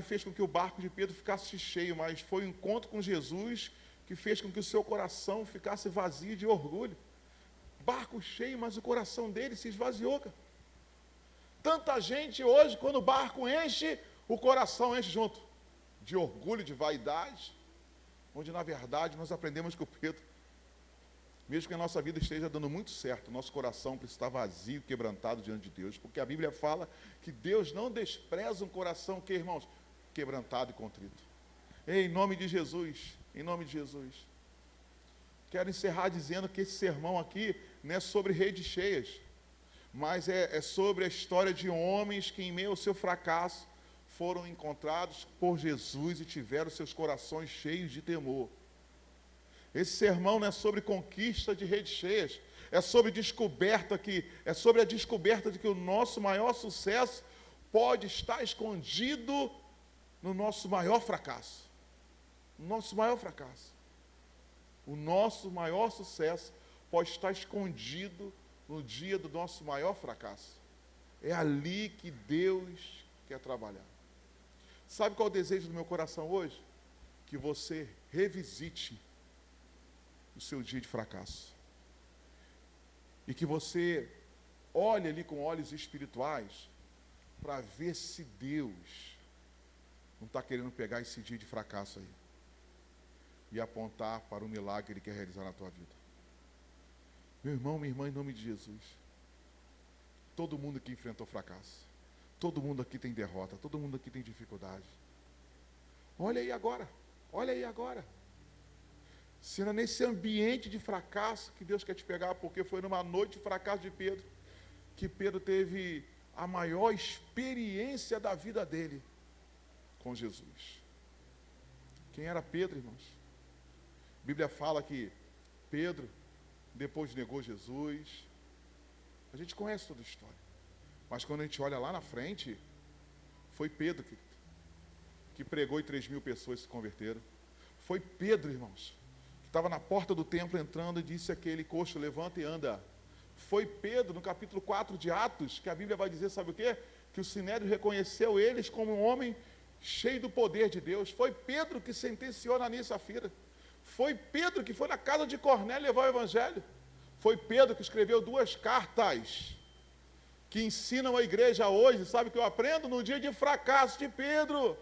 fez com que o barco de Pedro ficasse cheio, mas foi o encontro com Jesus que fez com que o seu coração ficasse vazio de orgulho. Barco cheio, mas o coração dele se esvaziou, cara. Tanta gente hoje, quando o barco enche, o coração enche junto. De orgulho, de vaidade, onde na verdade nós aprendemos com o Pedro. Mesmo que a nossa vida esteja dando muito certo, nosso coração precisa estar vazio, quebrantado diante de Deus, porque a Bíblia fala que Deus não despreza um coração, que, irmãos, quebrantado e contrito. Em nome de Jesus, em nome de Jesus. Quero encerrar dizendo que esse sermão aqui não é sobre redes cheias, mas é sobre a história de homens que, em meio ao seu fracasso, foram encontrados por Jesus e tiveram seus corações cheios de temor. Esse sermão não é sobre conquista de redes cheias, é sobre a descoberta de que o nosso maior sucesso pode estar escondido no nosso maior fracasso. No nosso maior fracasso. O nosso maior sucesso pode estar escondido no dia do nosso maior fracasso. É ali que Deus quer trabalhar. Sabe qual é o desejo do meu coração hoje? Que você revisite o seu dia de fracasso. E que você olhe ali com olhos espirituais para ver se Deus não está querendo pegar esse dia de fracasso aí e apontar para o milagre que Ele quer realizar na tua vida. Meu irmão, minha irmã, em nome de Jesus, todo mundo aqui enfrentou fracasso, todo mundo aqui tem derrota, todo mundo aqui tem dificuldade. Olha aí agora, se não é nesse ambiente de fracasso que Deus quer te pegar, porque foi numa noite de fracasso de Pedro, que Pedro teve a maior experiência da vida dele com Jesus. Quem era Pedro, irmãos? A Bíblia fala que Pedro depois negou Jesus. A gente conhece toda a história. Mas quando a gente olha lá na frente, foi Pedro que pregou e 3.000 pessoas se converteram. Foi Pedro, irmãos, que estava na porta do templo entrando e disse àquele coxo: levanta e anda. Foi Pedro, no capítulo 4 de Atos, que a Bíblia vai dizer, sabe o quê? Que o Sinédrio reconheceu eles como um homem cheio do poder de Deus. Foi Pedro que sentenciou Ananias e Safira. Foi Pedro que foi na casa de Cornélio levar o evangelho. Foi Pedro que escreveu 2 cartas que ensinam a igreja hoje. Sabe o que eu aprendo? No dia de fracasso de Pedro,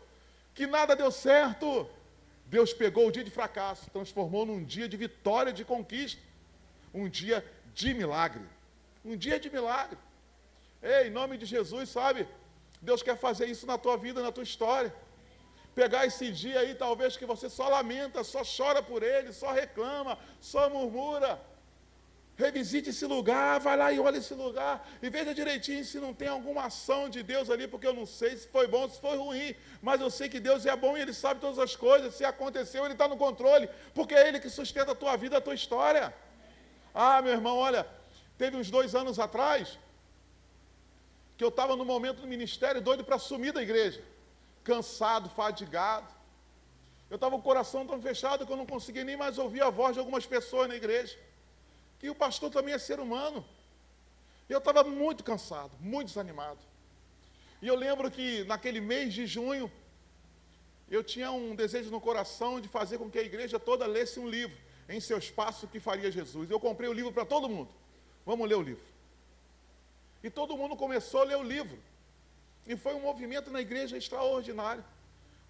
que nada deu certo, Deus pegou o dia de fracasso, transformou num dia de vitória, de conquista, um dia de milagre, um dia de milagre. Ei, em nome de Jesus, sabe, Deus quer fazer isso na tua vida, na tua história. Pegar esse dia aí, talvez, que você só lamenta, só chora por ele, só reclama, só murmura. Revisite esse lugar, vai lá e olha esse lugar, e veja direitinho se não tem alguma ação de Deus ali, porque eu não sei se foi bom, se foi ruim, mas eu sei que Deus é bom e Ele sabe todas as coisas, se aconteceu, Ele está no controle, porque é Ele que sustenta a tua vida, a tua história. Ah, meu irmão, olha, teve uns 2 anos atrás, que eu estava no momento do ministério, doido para sumir da igreja, cansado, fadigado, eu estava com o coração tão fechado que eu não conseguia nem mais ouvir a voz de algumas pessoas na igreja, que o pastor também é ser humano. Eu estava muito cansado, muito desanimado. E eu lembro que naquele mês de junho, eu tinha um desejo no coração de fazer com que a igreja toda lesse um livro, Em Seus Passos, o que faria Jesus. Eu comprei o livro para todo mundo. Vamos ler o livro. E todo mundo começou a ler o livro. E foi um movimento na igreja extraordinário.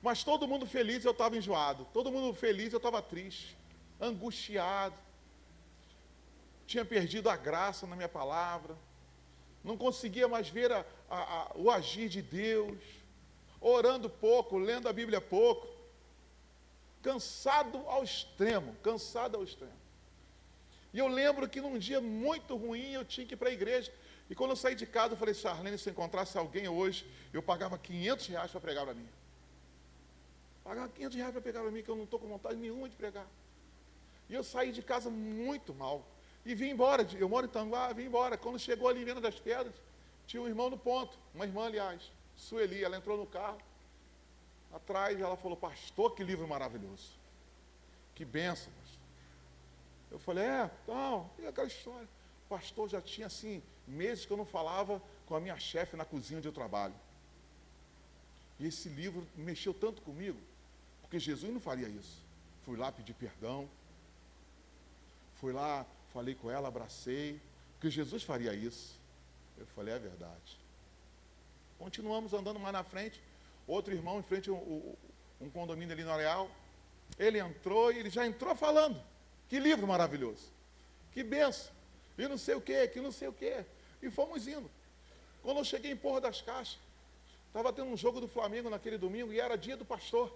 Mas todo mundo feliz, eu estava enjoado. Todo mundo feliz, eu estava triste, angustiado. Tinha perdido a graça na minha palavra, não conseguia mais ver o agir de Deus, orando pouco, lendo a Bíblia pouco, cansado ao extremo, cansado ao extremo. E eu lembro que num dia muito ruim eu tinha que ir para a igreja, e quando eu saí de casa eu falei, Charlene, se eu encontrasse alguém hoje, eu pagava R$500 para pregar para mim. Pagava R$500 para pregar para mim, que eu não estou com vontade nenhuma de pregar. E eu saí de casa muito mal. E vim embora, eu moro em Tanguá, vim embora. Quando chegou ali em Viana das Pedras, tinha um irmão no ponto, uma irmã, aliás, Sueli, ela entrou no carro, atrás, ela falou, pastor, que livro maravilhoso, que bênção, pastor. Eu falei, então, e aquela história? Pastor, já tinha, assim, meses que eu não falava com a minha chefe na cozinha onde eu trabalho. E esse livro mexeu tanto comigo, porque Jesus não faria isso. Fui lá pedir perdão, fui lá, falei com ela, abracei, porque Jesus faria isso. Eu falei, é verdade. Continuamos andando mais na frente, outro irmão em frente a um condomínio ali no Areal, ele entrou e ele já entrou falando, que livro maravilhoso, que benção, e não sei o quê, que não sei o quê, e fomos indo. Quando eu cheguei em Porra das Caixas, estava tendo um jogo do Flamengo naquele domingo, e era dia do pastor,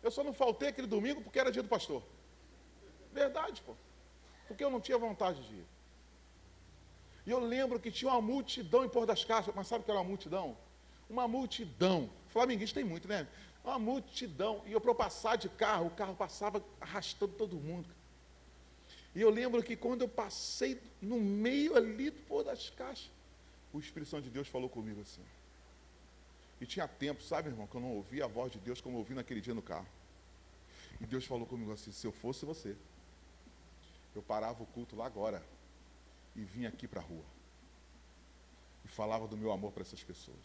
eu só não faltei aquele domingo porque era dia do pastor. Verdade, pô. Porque eu não tinha vontade de ir. E eu lembro que tinha uma multidão em Porto das Caixas. Mas sabe o que era uma multidão? Uma multidão. Flamenguista tem muito, né? Uma multidão. E eu, para passar de carro, o carro passava arrastando todo mundo. E eu lembro que quando eu passei no meio ali do Porto das Caixas, o Espírito Santo de Deus falou comigo assim. E tinha tempo, sabe, irmão, que eu não ouvia a voz de Deus como eu ouvi naquele dia no carro. E Deus falou comigo assim, se eu fosse você, eu parava o culto lá agora e vinha aqui para a rua. E falava do meu amor para essas pessoas.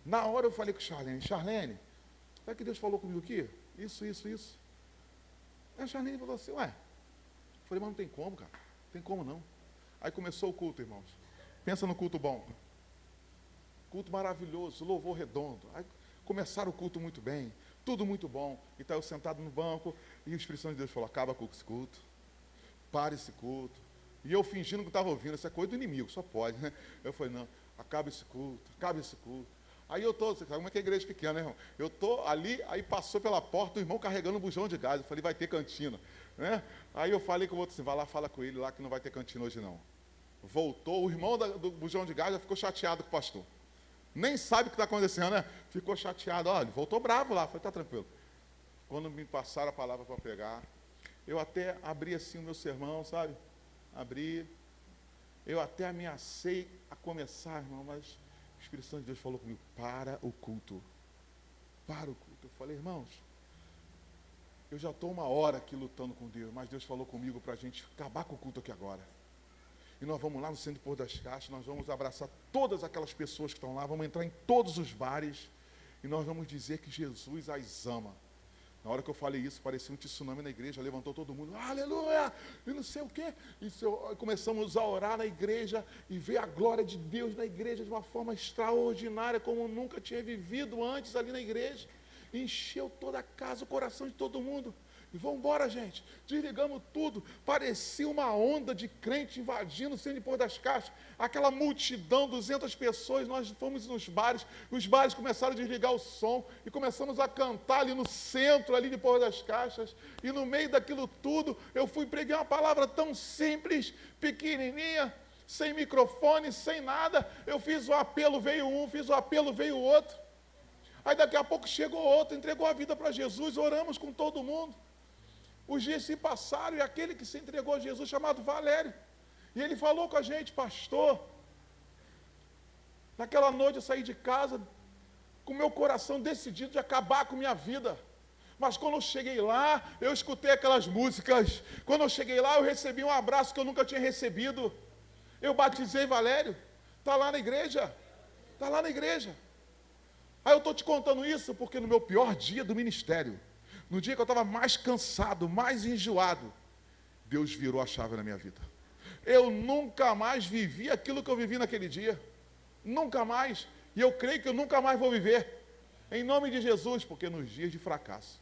Na hora eu falei com Charlene, sabe que Deus falou comigo aqui? Isso. Aí a Charlene falou assim, ué. Eu falei, mas não tem como, cara. Não tem como não. Aí começou o culto, irmãos. Pensa no culto bom. Culto maravilhoso, louvor redondo. Aí começaram o culto muito bem, tudo muito bom. E está eu sentado no banco, e o Espírito Santo de Deus falou, acaba com esse culto. Para esse culto. E eu fingindo que estava ouvindo, isso é coisa do inimigo, só pode, né? Eu falei, não, acaba esse culto. Aí eu estou, sabe como é que é a igreja pequena, né, irmão? Eu estou ali, aí passou pela porta o irmão carregando um bujão de gás. Eu falei, vai ter cantina, né? Aí eu falei com o outro assim, vai lá, fala com ele lá que não vai ter cantina hoje não. Voltou, o irmão do bujão de gás já ficou chateado com o pastor. Nem sabe o que está acontecendo, né? Ficou chateado, olha, voltou bravo lá, falei, tá tranquilo. Quando me passaram a palavra para pregar, eu até abri assim o meu sermão, sabe? Abri. Eu até ameacei a começar, irmão, mas o Espírito Santo de Deus falou comigo, para o culto. Para o culto. Eu falei, irmãos, eu já estou 1 hora aqui lutando com Deus, mas Deus falou comigo para a gente acabar com o culto aqui agora. E nós vamos lá no centro de Porto das Caixas, nós vamos abraçar todas aquelas pessoas que estão lá, vamos entrar em todos os bares, e nós vamos dizer que Jesus as ama. Na hora que eu falei isso, parecia um tsunami na igreja, levantou todo mundo, aleluia, e não sei o quê. E começamos a orar na igreja e ver a glória de Deus na igreja de uma forma extraordinária, como eu nunca tinha vivido antes ali na igreja. Encheu toda a casa, o coração de todo mundo. Vamos embora, gente. Desligamos tudo. Parecia uma onda de crente invadindo o centro de Pôr das Caixas. Aquela multidão, 200 pessoas. Nós fomos nos bares. Os bares começaram a desligar o som. E começamos a cantar ali no centro, ali de Pôr das Caixas. E no meio daquilo tudo, eu fui pregar uma palavra tão simples, pequenininha, sem microfone, sem nada. Eu fiz o apelo, veio um. Fiz o apelo, veio o outro. Aí daqui a pouco chegou outro, entregou a vida para Jesus. Oramos com todo mundo. Os dias se passaram e aquele que se entregou a Jesus, chamado Valério, e ele falou com a gente: pastor, naquela noite eu saí de casa com meu coração decidido de acabar com minha vida, mas quando eu cheguei lá, eu escutei aquelas músicas. Quando eu cheguei lá, eu recebi um abraço que eu nunca tinha recebido. Eu batizei Valério, está lá na igreja, está lá na igreja. Aí eu estou te contando isso porque no meu pior dia do ministério, no dia que eu estava mais cansado, mais enjoado, Deus virou a chave na minha vida. Eu nunca mais vivi aquilo que eu vivi naquele dia. Nunca mais. E eu creio que eu nunca mais vou viver. Em nome de Jesus, porque nos dias de fracasso,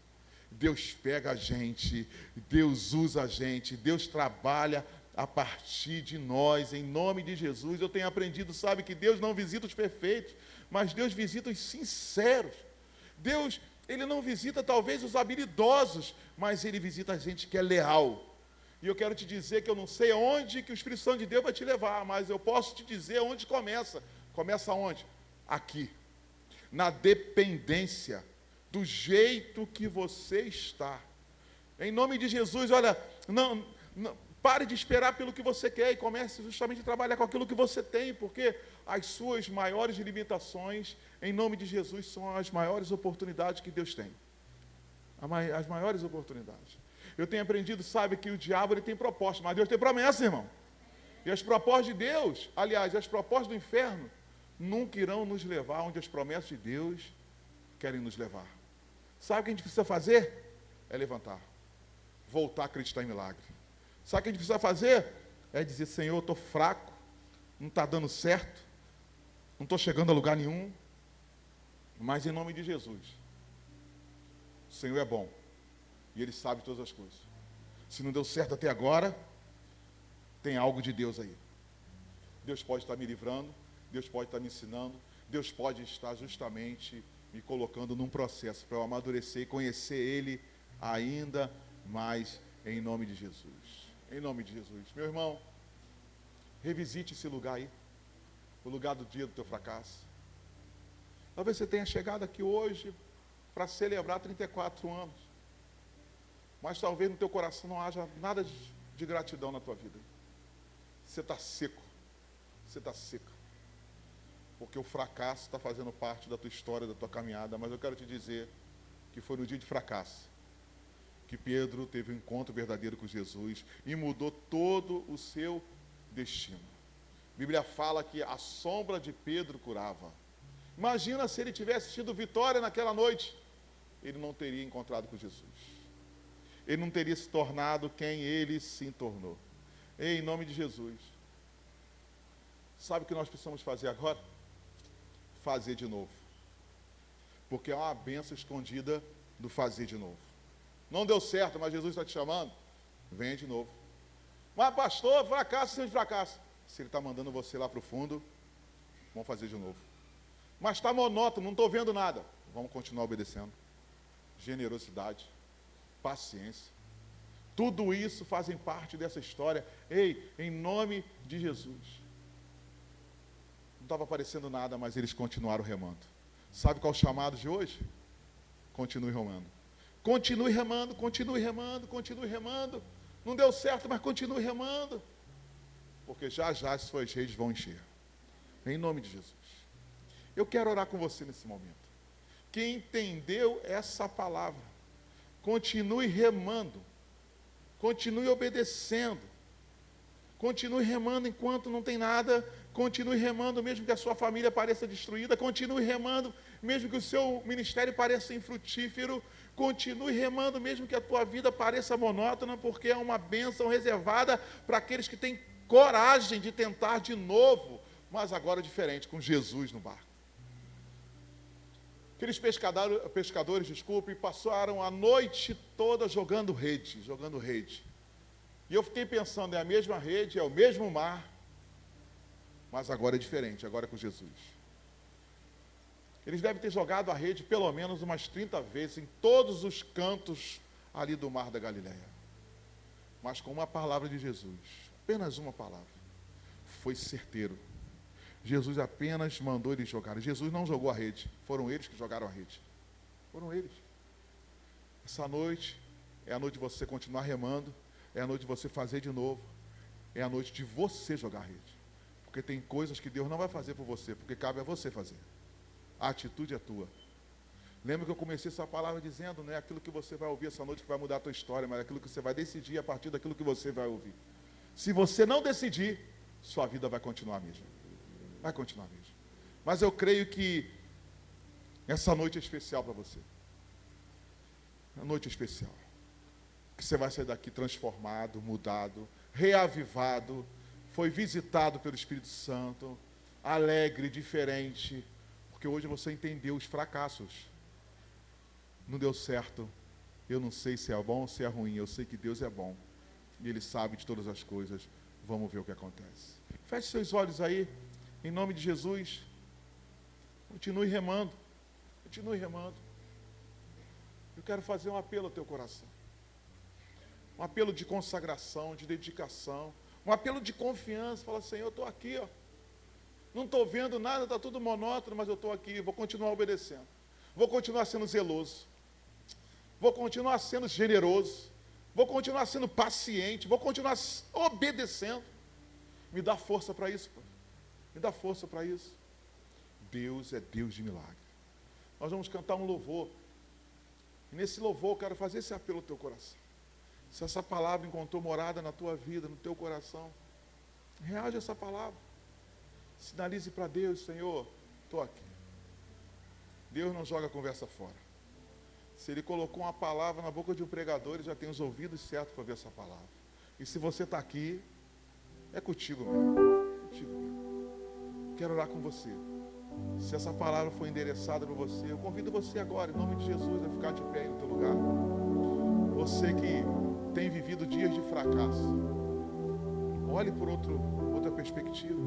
Deus pega a gente, Deus usa a gente, Deus trabalha a partir de nós, em nome de Jesus. Eu tenho aprendido, sabe, que Deus não visita os perfeitos, mas Deus visita os sinceros. Deus, Ele não visita talvez os habilidosos, mas Ele visita a gente que é leal. E eu quero te dizer que eu não sei onde que o Espírito Santo de Deus vai te levar, mas eu posso te dizer onde começa. Começa onde? Aqui. Na dependência do jeito que você está. Em nome de Jesus, olha, não pare de esperar pelo que você quer e comece justamente a trabalhar com aquilo que você tem, porque as suas maiores limitações, em nome de Jesus, são as maiores oportunidades que Deus tem. As maiores oportunidades. Eu tenho aprendido, sabe, que o diabo ele tem proposta, mas Deus tem promessa, irmão. E as propostas de Deus, aliás, as propostas do inferno, nunca irão nos levar onde as promessas de Deus querem nos levar. Sabe o que a gente precisa fazer? É levantar. Voltar a acreditar em milagre. Sabe o que a gente precisa fazer? É dizer: Senhor, eu estou fraco, não está dando certo, não estou chegando a lugar nenhum, mas em nome de Jesus, o Senhor é bom, e Ele sabe todas as coisas. Se não deu certo até agora, tem algo de Deus aí. Deus pode estar me livrando, Deus pode estar me ensinando, Deus pode estar justamente me colocando num processo para eu amadurecer e conhecer Ele ainda mais, em nome de Jesus. Em nome de Jesus. Meu irmão, revisite esse lugar aí, o lugar do dia do teu fracasso. Talvez você tenha chegado aqui hoje para celebrar 34 anos, mas talvez no teu coração não haja nada de gratidão na tua vida. Você está seco, você está seca, porque o fracasso está fazendo parte da tua história, da tua caminhada. Mas eu quero te dizer que foi no dia de fracasso que Pedro teve um encontro verdadeiro com Jesus e mudou todo o seu destino. A Bíblia fala que a sombra de Pedro curava. Imagina se ele tivesse tido vitória naquela noite, ele não teria encontrado com Jesus. Ele não teria se tornado quem ele se tornou. Em nome de Jesus. Sabe o que nós precisamos fazer agora? Fazer de novo. Porque há uma bênção escondida do fazer de novo. Não deu certo, mas Jesus está te chamando. Venha de novo. Mas pastor, fracasso sem fracasso. Se Ele está mandando você lá para o fundo, vamos fazer de novo. Mas está monótono, não estou vendo nada. Vamos continuar obedecendo. Generosidade, paciência. Tudo isso fazem parte dessa história. Ei, em nome de Jesus. Não estava aparecendo nada, mas eles continuaram remando. Sabe qual é o chamado de hoje? Continue remando. Continue remando, continue remando, continue remando. Não deu certo, mas continue remando. Porque já já as suas redes vão encher. Em nome de Jesus. Eu quero orar com você nesse momento. Quem entendeu essa palavra, continue remando. Continue obedecendo. Continue remando enquanto não tem nada. Continue remando mesmo que a sua família pareça destruída. Continue remando mesmo que o seu ministério pareça infrutífero. Continue remando mesmo que a tua vida pareça monótona, porque é uma bênção reservada para aqueles que têm coragem de tentar de novo, mas agora diferente, com Jesus no barco. Aqueles pescadores, passaram a noite toda jogando rede. E eu fiquei pensando, é a mesma rede, é o mesmo mar, mas agora é diferente, agora é com Jesus. Eles devem ter jogado a rede pelo menos umas 30 vezes em todos os cantos ali do mar da Galileia. Mas com uma palavra de Jesus, apenas uma palavra, foi certeiro. Jesus apenas mandou eles jogarem. Jesus não jogou a rede, foram eles que jogaram a rede. Foram eles. Essa noite é a noite de você continuar remando, é a noite de você fazer de novo, é a noite de você jogar a rede. Porque tem coisas que Deus não vai fazer por você, porque cabe a você fazer. A atitude é tua. Lembra que eu comecei essa palavra dizendo, não é aquilo que você vai ouvir essa noite que vai mudar a tua história, mas é aquilo que você vai decidir a partir daquilo que você vai ouvir. Se você não decidir, sua vida vai continuar mesmo. Vai continuar mesmo. Mas eu creio que essa noite é especial para você. É uma noite especial. Que você vai sair daqui transformado, mudado, reavivado, foi visitado pelo Espírito Santo, alegre, diferente, porque hoje você entendeu os fracassos. Não deu certo. Eu não sei se é bom ou se é ruim. Eu sei que Deus é bom. E Ele sabe de todas as coisas. Vamos ver o que acontece. Feche seus olhos aí. Em nome de Jesus, continue remando, Eu quero fazer um apelo ao teu coração, um apelo de consagração, de dedicação, um apelo de confiança. Fala, Senhor, eu estou aqui, ó. Não estou vendo nada, está tudo monótono, mas eu estou aqui, vou continuar obedecendo, vou continuar sendo zeloso, vou continuar sendo generoso, vou continuar sendo paciente, vou continuar obedecendo. Me dá força para isso, Pai. Me dá força para isso. Deus é Deus de milagre. Nós vamos cantar um louvor. E nesse louvor eu quero fazer esse apelo ao teu coração. Se essa palavra encontrou morada na tua vida, no teu coração, reage a essa palavra. Sinalize para Deus, Senhor, estou aqui. Deus não joga a conversa fora. Se Ele colocou uma palavra na boca de um pregador, Ele já tem os ouvidos certos para ver essa palavra. E se você está aqui, é contigo mesmo. Contigo mesmo. Quero orar com você. Se essa palavra foi endereçada para você, eu convido você agora, em nome de Jesus, a ficar de pé aí no teu lugar. Você que tem vivido dias de fracasso, olhe por outra perspectiva.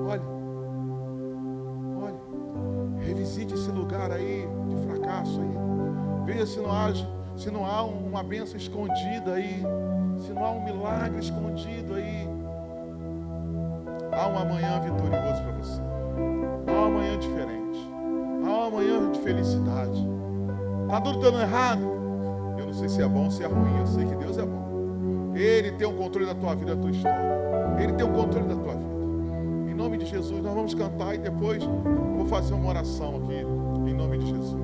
Olhe. Revisite esse lugar aí de fracasso aí. Veja se não há uma bênção escondida aí, se não há um milagre escondido aí. Há um amanhã vitorioso para você. Há um amanhã diferente. Há um amanhã de felicidade. Está tudo dando errado? Eu não sei se é bom ou se é ruim. Eu sei que Deus é bom. Ele tem o controle da tua vida, da tua história. Ele tem o controle da tua vida. Em nome de Jesus, nós vamos cantar e depois eu vou fazer uma oração aqui. Em nome de Jesus.